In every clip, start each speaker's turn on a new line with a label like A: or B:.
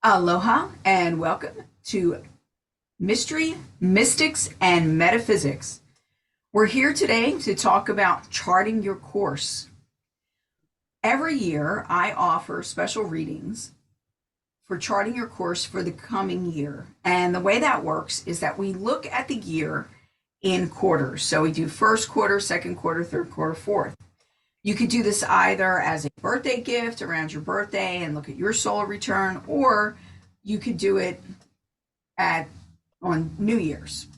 A: Aloha and welcome to Mystery, Mystics, and Metaphysics. We're here today to talk about charting your course. Every year, I offer special readings for charting your course for the coming year. And the way that works is that we look at the year in quarters. So we do first quarter, second quarter, third quarter, fourth. You could do this either as a birthday gift around your birthday and look at your solar return, or you could do it on New Year's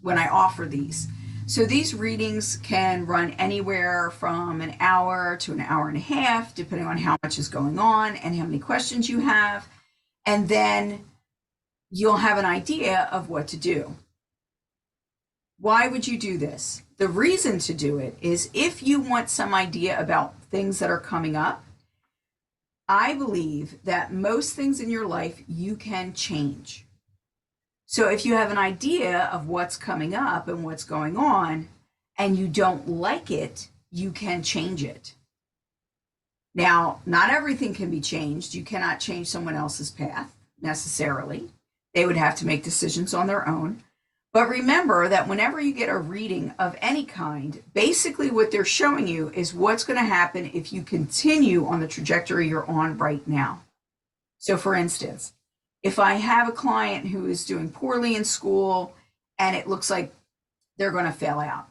A: when I offer these. So these readings can run anywhere from an hour to an hour and a half, depending on how much is going on and how many questions you have. And then you'll have an idea of what to do. Why would you do this? The reason to do it is if you want some idea about things that are coming up. I believe that most things in your life you can change. So if you have an idea of what's coming up and what's going on and you don't like it, you can change it. Now, not everything can be changed. You cannot change someone else's path necessarily. They would have to make decisions on their own. But remember that whenever you get a reading of any kind, basically what they're showing you is what's going to happen if you continue on the trajectory you're on right now. So for instance, if I have a client who is doing poorly in school and it looks like they're going to fail out,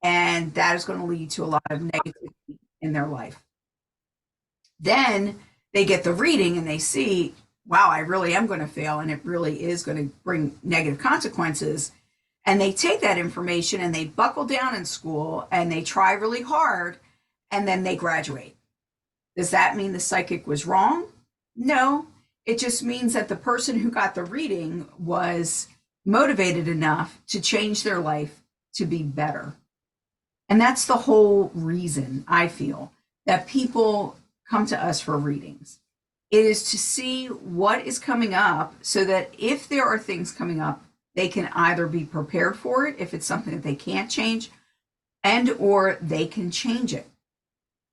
A: and that is going to lead to a lot of negativity in their life. Then they get the reading and they see, wow, I really am going to fail and it really is going to bring negative consequences. And they take that information and they buckle down in school and they try really hard and then they graduate. Does that mean the psychic was wrong? No, it just means that the person who got the reading was motivated enough to change their life to be better. And that's the whole reason I feel that people come to us for readings. It is to see what is coming up so that if there are things coming up, they can either be prepared for it if it's something that they can't change, and or they can change it.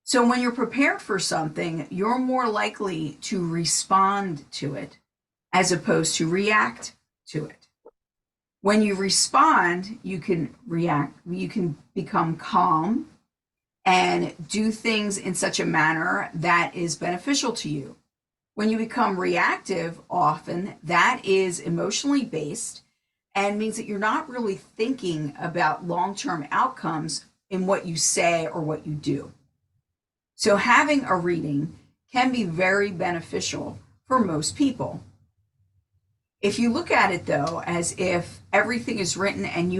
A: So when you're prepared for something, you're more likely to respond to it as opposed to react to it. When you respond, you can react, you can become calm and do things in such a manner that is beneficial to you. When you become reactive, often that is emotionally based and means that you're not really thinking about long-term outcomes in what you say or what you do. So having a reading can be very beneficial for most people. If you look at it though, as if everything is written and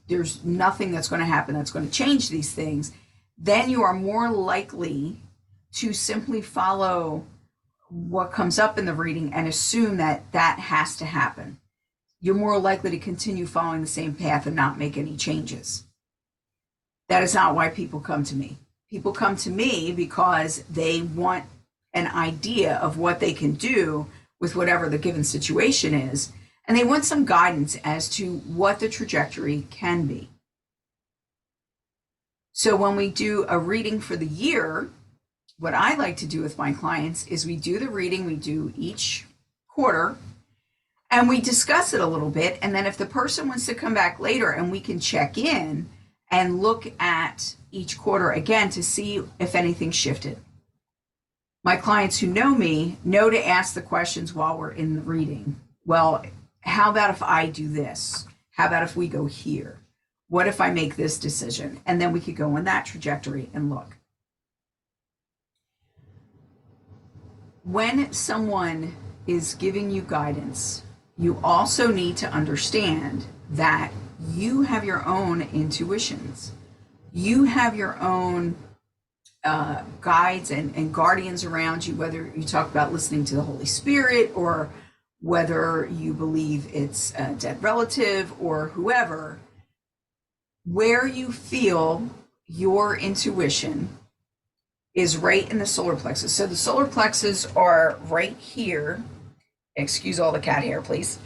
A: there's nothing that's going to happen that's going to change these things, then you are more likely to simply follow what comes up in the reading and assume that that has to happen. You're more likely to continue following the same path and not make any changes. That is not why people come to me. People come to me because they want an idea of what they can do with whatever the given situation is, and they want some guidance as to what the trajectory can be. So when we do a reading for the year, what I like to do with my clients is we do the reading, we do each quarter, and we discuss it a little bit. And then if the person wants to come back later and we can check in and look at each quarter again to see if anything shifted. My clients who know me know to ask the questions while we're in the reading. Well, how about if I do this? How about if we go here? What if I make this decision? And then we could go on that trajectory and look. When someone is giving you guidance, you also need to understand that you have your own intuitions. You have your own guides and guardians around you, whether you talk about listening to the Holy Spirit or whether you believe it's a dead relative or whoever. Where you feel your intuition is right in the solar plexus. So the solar plexus are right here. Excuse all the cat hair, please.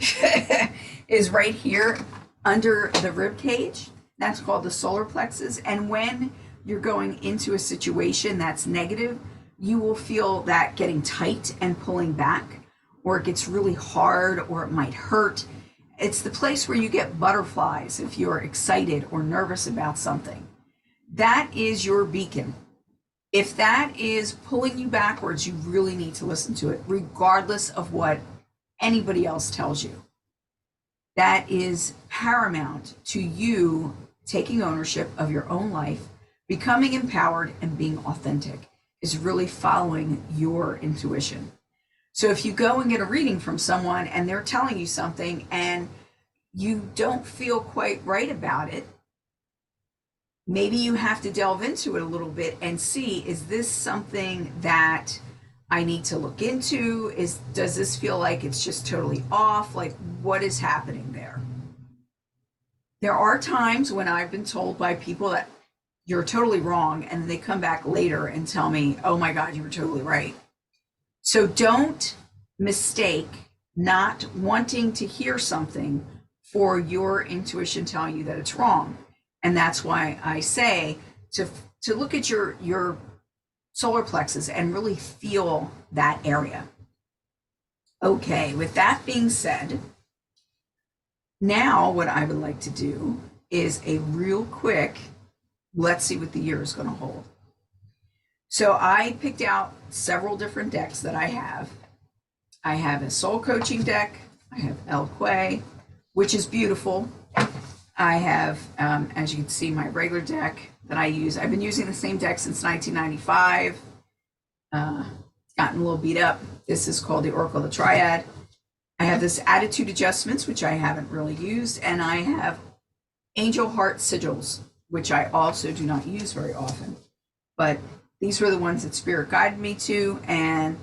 A: Is right here under the rib cage. That's called the solar plexus. And when you're going into a situation that's negative, you will feel that getting tight and pulling back. or it gets really hard, or it might hurt. It's the place where you get butterflies if you're excited or nervous about something. That is your beacon. If that is pulling you backwards, you really need to listen to it, regardless of what anybody else tells you. That is paramount to you taking ownership of your own life, becoming empowered, and being authentic, is really following your intuition. So if you go and get a reading from someone and they're telling you something and you don't feel quite right about it, maybe you have to delve into it a little bit and see, is this something that I need to look into? Does this feel like it's just totally off? Like, what is happening there? There are times when I've been told by people that you're totally wrong, and they come back later and tell me, oh my God, you were totally right. So don't mistake not wanting to hear something for your intuition telling you that it's wrong. And that's why I say to look at your solar plexus and really feel that area. Okay, with that being said, now what I would like to do is a real quick, let's see what the year is going to hold. So I picked out several different decks that I have. I have a soul coaching deck. I have El Quay, which is beautiful. I have, as you can see, my regular deck that I use. I've been using the same deck since 1995. It's gotten a little beat up. This is called the Oracle of the Triad. I have this Attitude Adjustments, which I haven't really used. And I have Angel Heart Sigils, which I also do not use very often. But these were the ones that Spirit guided me to and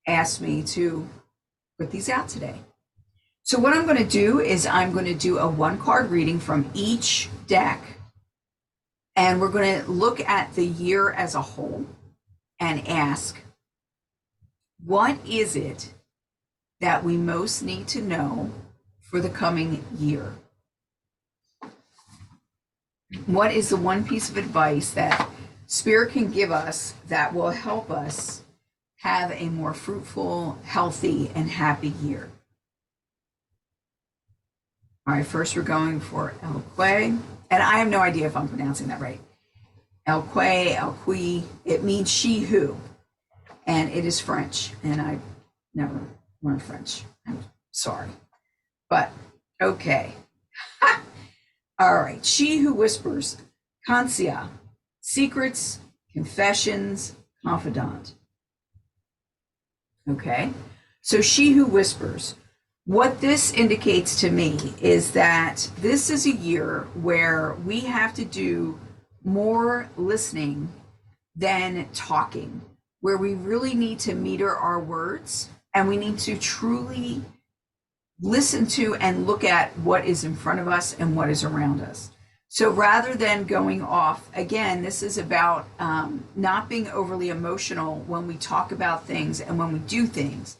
A: asked me to put these out today. So what I'm going to do is I'm going to do a 1-card reading from each deck. And we're going to look at the year as a whole and ask, what is it that we most need to know for the coming year? What is the one piece of advice that Spirit can give us that will help us have a more fruitful, healthy, and happy year? All right, first we're going for El Quay, and I have no idea if I'm pronouncing that right. El Quay, El Quay, it means she who, and it is French, and I never learned French. I'm sorry, but okay. All right, she who whispers, Consia, secrets, confessions, confidant. Okay, so she who whispers. What this indicates to me is that this is a year where we have to do more listening than talking, where we really need to meter our words and we need to truly listen to and look at what is in front of us and what is around us. So rather than going off, again, this is about not being overly emotional when we talk about things and when we do things.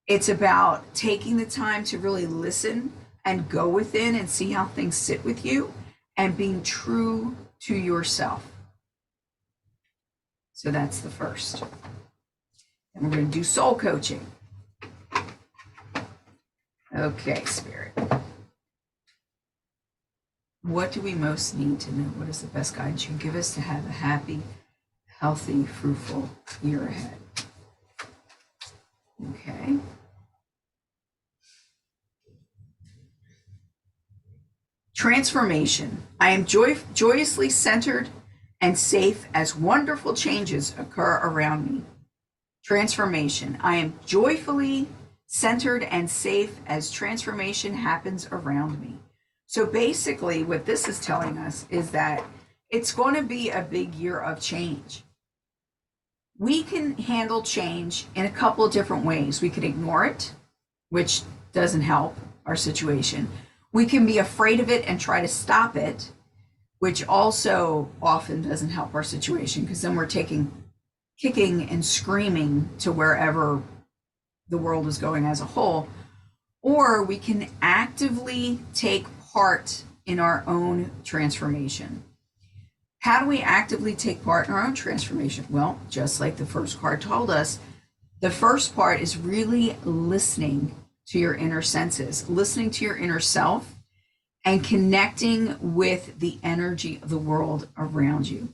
A: It's about taking the time to really listen and go within and see how things sit with you and being true to yourself. So that's the first. And we're going to do soul coaching. Okay, Spirit. What do we most need to know? What is the best guidance you can give us to have a happy, healthy, fruitful year ahead? Okay. Transformation. I am joyously centered and safe as wonderful changes occur around me. Transformation. I am joyfully centered and safe as transformation happens around me. So basically what this is telling us is that it's going to be a big year of change. We can handle change in a couple of different ways. We could ignore it, which doesn't help our situation. We can be afraid of it and try to stop it, which also often doesn't help our situation, because then we're kicking and screaming to wherever the world is going as a whole. Or we can actively take part in our own transformation. How do we actively take part in our own transformation? Well, just like the first card told us, The first part is really listening to your inner senses, listening to your inner self, and connecting with the energy of the world around you.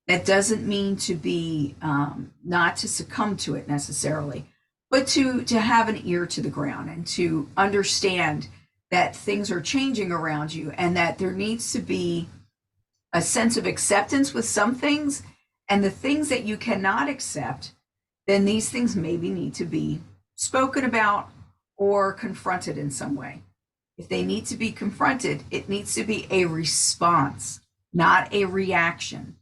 A: That doesn't mean to be not to succumb to it necessarily, but to have an ear to the ground and to understand that things are changing around you and that there needs to be a sense of acceptance with some things, and the things that you cannot accept, then these things maybe need to be spoken about or confronted in some way. If they need to be confronted, it needs to be a response, not a reaction.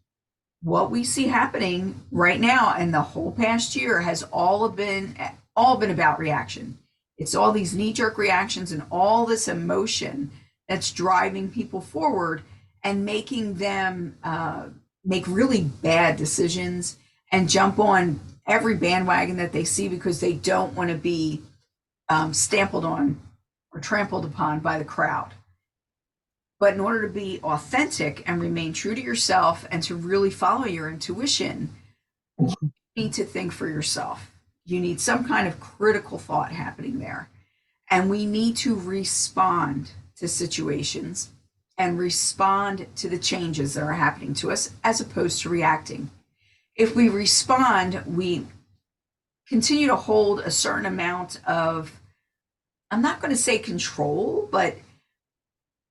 A: What we see happening right now and the whole past year has all been about reaction. It's all these knee-jerk reactions and all this emotion that's driving people forward and making them make really bad decisions and jump on every bandwagon that they see because they don't want to be stampled on or trampled upon by the crowd. But in order to be authentic and remain true to yourself and to really follow your intuition, you need to think for yourself. You need some kind of critical thought happening there. And we need to respond to situations and respond to the changes that are happening to us as opposed to reacting. If we respond, we continue to hold a certain amount of, I'm not going to say control, but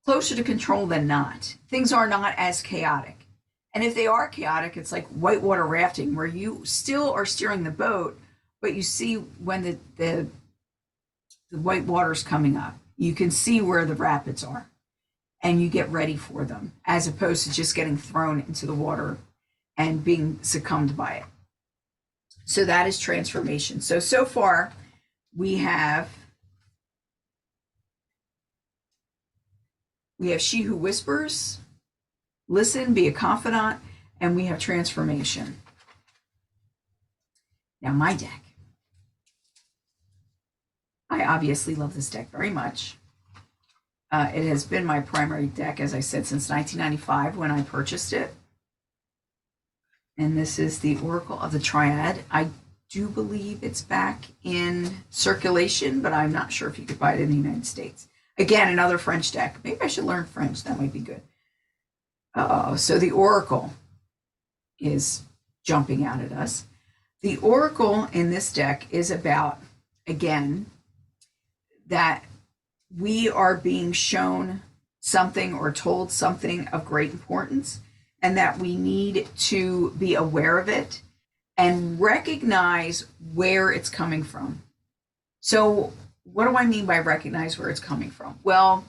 A: closer to control than not. Things are not as chaotic. And if they are chaotic, it's like whitewater rafting, where you still are steering the boat, but you see when the white water's coming up, you can see where the rapids are and you get ready for them, as opposed to just getting thrown into the water and being succumbed by it. So that is transformation. So far we have She Who Whispers, Listen, Be a Confidant, and we have Transformation. Now my deck. I obviously love this deck very much. It has been my primary deck, as I said, since 1995 when I purchased it. And this is the Oracle of the Triad. I do believe it's back in circulation, but I'm not sure if you could buy it in the United States. Again, another French deck. Maybe I should learn French. That might be good. So the Oracle is jumping out at us. The Oracle in this deck is about, again, that we are being shown something or told something of great importance, and that we need to be aware of it and recognize where it's coming from. So what do I mean by recognize where it's coming from? Well,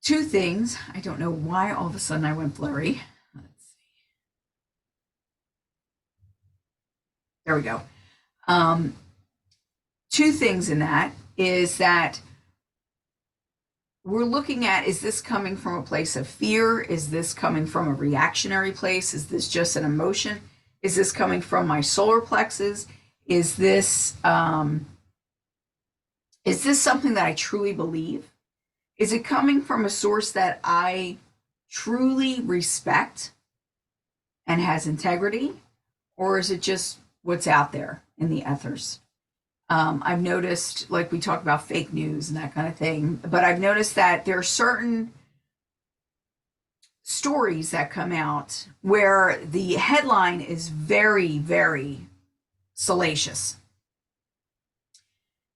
A: two things. I don't know why all of a sudden I went blurry. Let's see. There we go. Two things in that is that we're looking at, is this coming from a place of fear? Is this coming from a reactionary place? Is this just an emotion? Is this coming from my solar plexus? Is this something that I truly believe? Is it coming from a source that I truly respect and has integrity? Or is it just what's out there in the ethers? I've noticed, like we talk about fake news and that kind of thing, but I've noticed that there are certain stories that come out where the headline is very, very salacious.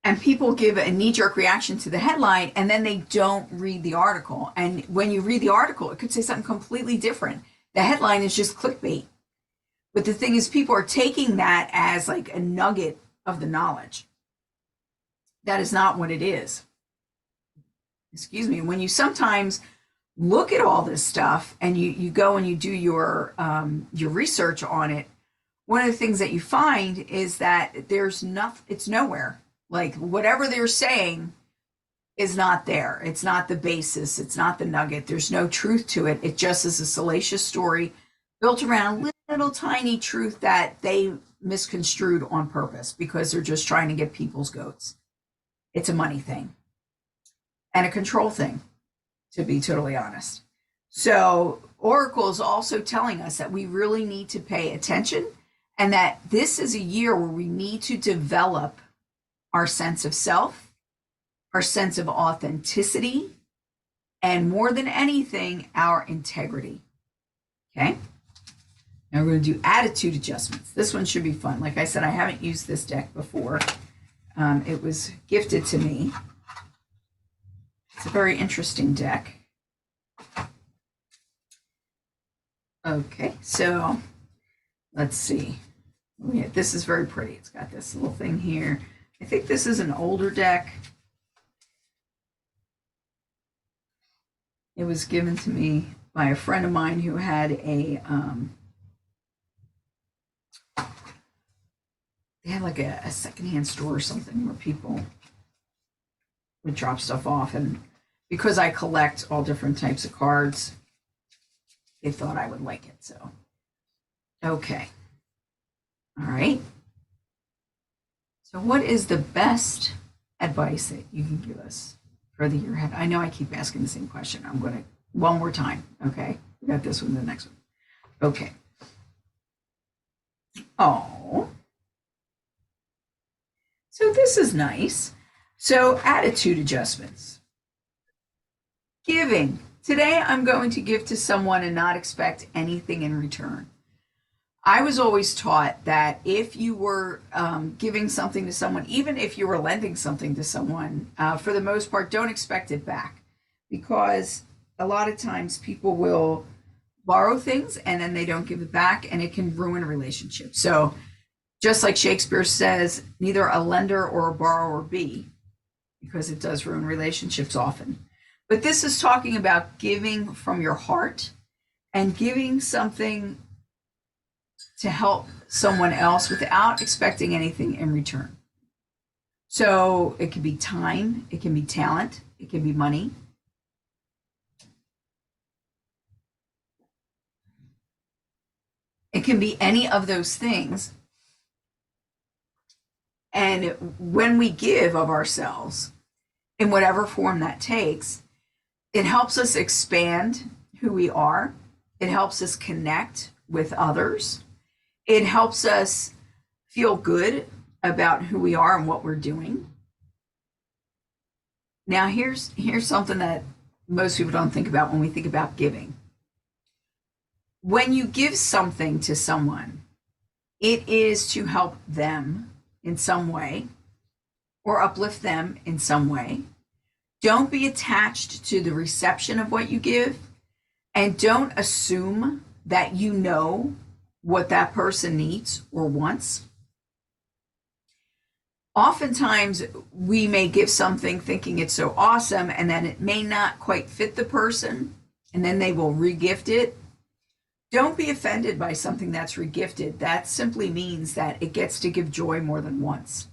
A: And people give a knee-jerk reaction to the headline, and then they don't read the article. And when you read the article, it could say something completely different. The headline is just clickbait. But the thing is, people are taking that as like a nugget of the knowledge. That is not what it is. Excuse me. When you sometimes look at all this stuff and you go and you do your research on it, one of the things that you find is that there's nothing, it's nowhere. Like whatever they're saying is not there. It's not the basis. It's not the nugget. There's no truth to it. It just is a salacious story built around little tiny truth that they misconstrued on purpose because they're just trying to get people's goats. It's a money thing and a control thing, to be totally honest. So Oracle is also telling us that we really need to pay attention and that this is a year where we need to develop our sense of self, our sense of authenticity, and more than anything, our integrity. Okay? Now we're going to do attitude adjustments. This one should be fun. Like I said, I haven't used this deck before. It was gifted to me. It's a very interesting deck. Okay, so let's see. Yeah, this is very pretty. It's got this little thing here. I think this is an older deck. It was given to me by a friend of mine who had a, they had like a secondhand store or something where people would drop stuff off. And because I collect all different types of cards, they thought I would like it. So, okay. All right. So what is the best advice that you can give us for the year ahead? I know I keep asking the same question. I'm going to, one more time. Okay. We got this one, the next one. Okay. Oh. So this is nice. So attitude adjustments. Giving. Today I'm going to give to someone and not expect anything in return. I was always taught that if you were giving something to someone, even if you were lending something to someone, for the most part, don't expect it back, because a lot of times people will borrow things and then they don't give it back, and it can ruin a relationship. So just like Shakespeare says, neither a lender or a borrower be, because it does ruin relationships often. But this is talking about giving from your heart and giving something to help someone else without expecting anything in return. So it can be time, it can be talent, it can be money. It can be any of those things. And when we give of ourselves, in whatever form that takes, it helps us expand who we are. It helps us connect with others. It helps us feel good about who we are and what we're doing. Now, here's something that most people don't think about when we think about giving. When you give something to someone, it is to help them in some way or uplift them in some way. Don't be attached to the reception of what you give, and don't assume that you know what that person needs or wants. Oftentimes, we may give something thinking it's so awesome, and then it may not quite fit the person, and then they will re-gift it. Don't be offended by something that's re-gifted. That simply means that it gets to give joy more than once.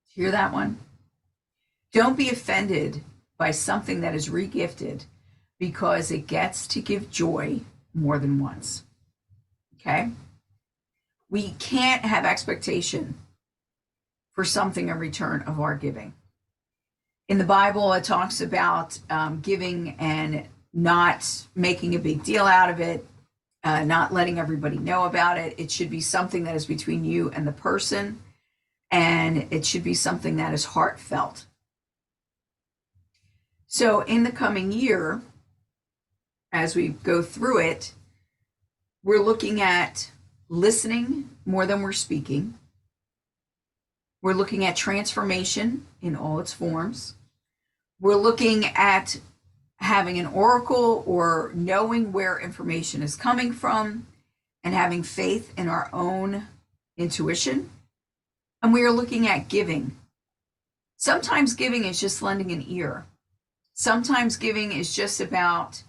A: Hear that one? Don't be offended by something that is re-gifted, because it gets to give joy more than once. Okay? We can't have expectation for something in return of our giving. In the Bible, it talks about giving and not making a big deal out of it, not letting everybody know about it. It should be something that is between you and the person, and it should be something that is heartfelt. So in the coming year, as we go through it, we're looking at listening more than we're speaking. We're looking at transformation in all its forms. We're looking at having an oracle, or knowing where information is coming from and having faith in our own intuition. And we are looking at giving. Sometimes giving is just lending an ear. Sometimes giving is just about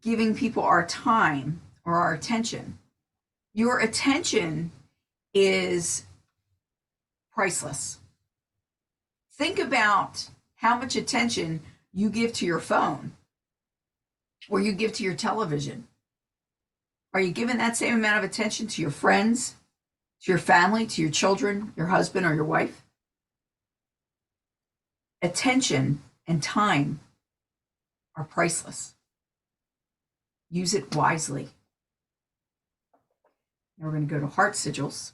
A: giving people our time or our attention. Your attention is priceless. Think about how much attention you give to your phone or you give to your television. Are you giving that same amount of attention to your friends, to your family, to your children, your husband, or your wife? Attention and time are priceless. Use it wisely. Now we're going to go to heart sigils.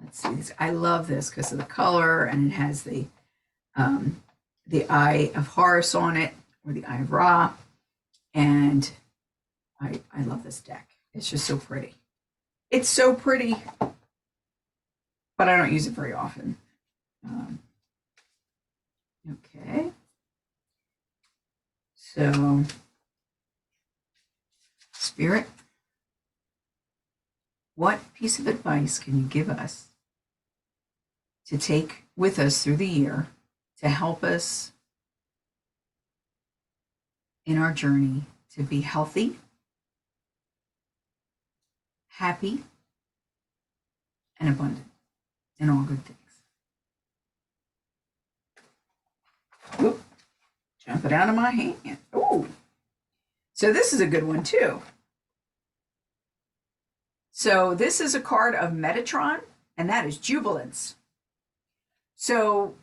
A: Let's see this. I love this because of the color, and it has the Eye of Horus on it, or the Eye of Ra. And I love this deck. It's just so pretty. It's so pretty, but I don't use it very often. Okay. So, Spirit, what piece of advice can you give us to take with us through the year to help us in our journey to be healthy, happy, and abundant in all good things? Oop, jump it out of my hand. Oh, so this is a good one too. So this is a card of Metatron, and that is jubilance. So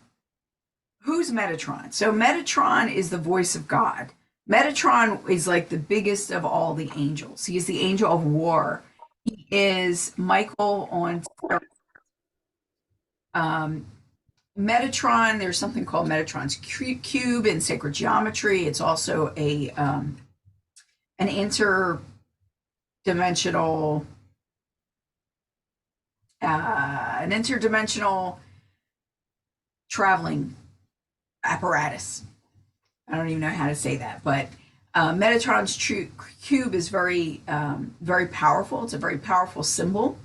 A: who's Metatron? So Metatron is the voice of God. Metatron is like the biggest of all the angels. He is the angel of war. He is Michael on Metatron. There's something called Metatron's cube in sacred geometry. It's also an interdimensional traveling apparatus. I don't even know how to say that, but Metatron's cube is very powerful. It's a very powerful symbol.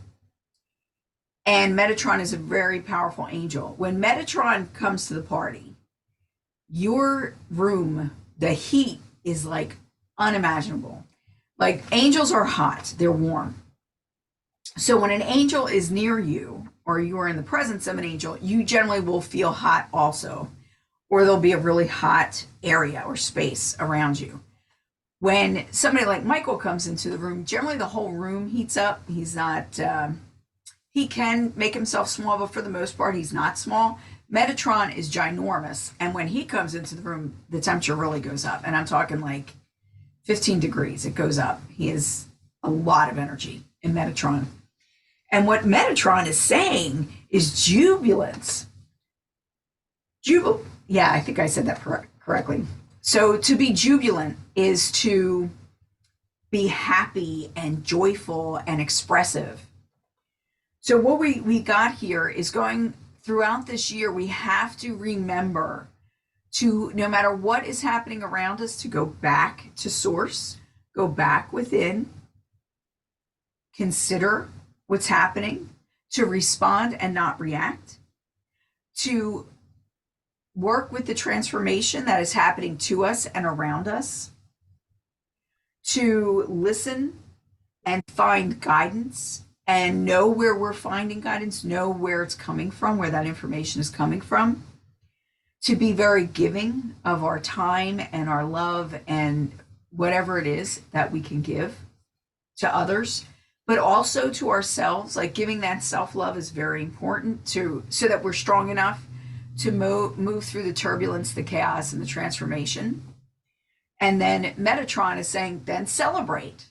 A: And Metatron is a very powerful angel. When Metatron comes to the party, your room, the heat is like unimaginable. Like, angels are hot, they're warm. So when an angel is near you, or you are in the presence of an angel, you generally will feel hot also, or there'll be a really hot area or space around you. When somebody like Michael comes into the room, generally the whole room heats up. He's not, he can make himself small, but for the most part, he's not small. Metatron is ginormous. And when he comes into the room, the temperature really goes up. And I'm talking like 15 degrees, it goes up. He has a lot of energy in Metatron. And what Metatron is saying is jubilance. Yeah, I think I said that correctly. So to be jubilant is to be happy and joyful and expressive. So what we got here is, going throughout this year, we have to remember to, no matter what is happening around us, to go back to source, go back within, consider what's happening, to respond and not react, to work with the transformation that is happening to us and around us, to listen and find guidance and know where we're finding guidance, know where it's coming from, where that information is coming from, to be very giving of our time and our love and whatever it is that we can give to others, but also to ourselves. Like, giving that self-love is very important so that we're strong enough to move through the turbulence, the chaos, and the transformation. And then Metatron is saying, then celebrate.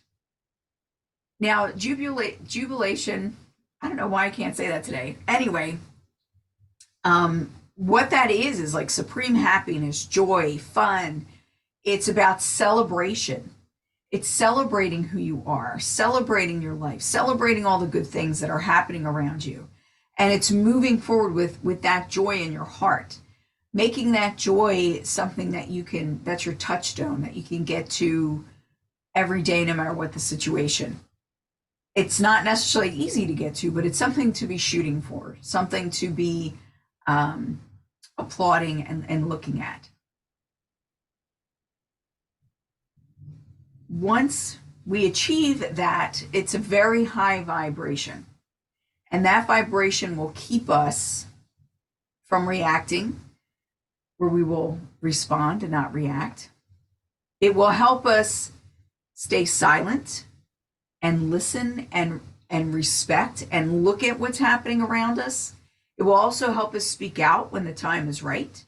A: Now, jubilation, I don't know why I can't say that today. Anyway, what that is like supreme happiness, joy, fun. It's about celebration. It's celebrating who you are, celebrating your life, celebrating all the good things that are happening around you. And it's moving forward with that joy in your heart, making that joy something that that's your touchstone, that you can get to every day, no matter what the situation. It's not necessarily easy to get to, but it's something to be shooting for, something to be applauding and looking at. Once we achieve that, it's a very high vibration. And that vibration will keep us from reacting, where we will respond and not react. It will help us stay silent and listen and respect and look at what's happening around us. It will also help us speak out when the time is right.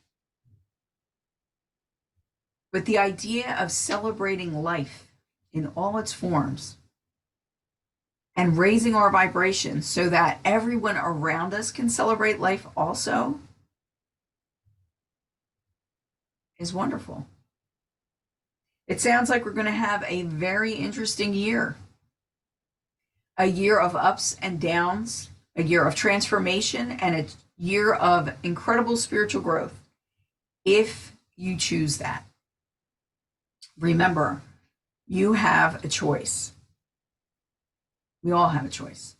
A: But the idea of celebrating life in all its forms and raising our vibration so that everyone around us can celebrate life also is wonderful. It sounds like we're going to have a very interesting year, a year of ups and downs, a year of transformation, and a year of incredible spiritual growth if you choose that. Remember, you have a choice. We all have a choice.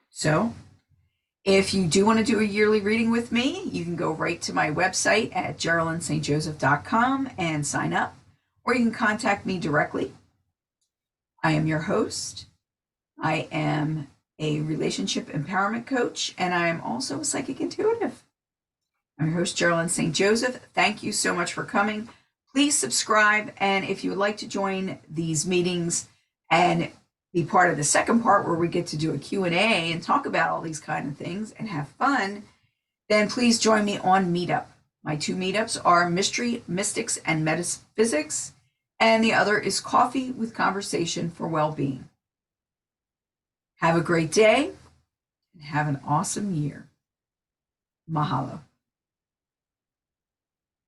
A: So, if you do want to do a yearly reading with me, you can go right to my website at GeralynStJoseph.com and sign up, or you can contact me directly. I am your host. I am a relationship empowerment coach, and I am also a psychic intuitive. I'm your host, Geralyn St. Joseph. Thank you so much for coming. Please subscribe, and if you would like to join these meetings and be part of the second part where we get to do a Q&A and talk about all these kind of things and have fun, then please join me on Meetup. My two meetups are Mystery, Mystics, and Metaphysics, and the other is Coffee with Conversation for Well-Being. Have a great day and have an awesome year. Mahalo.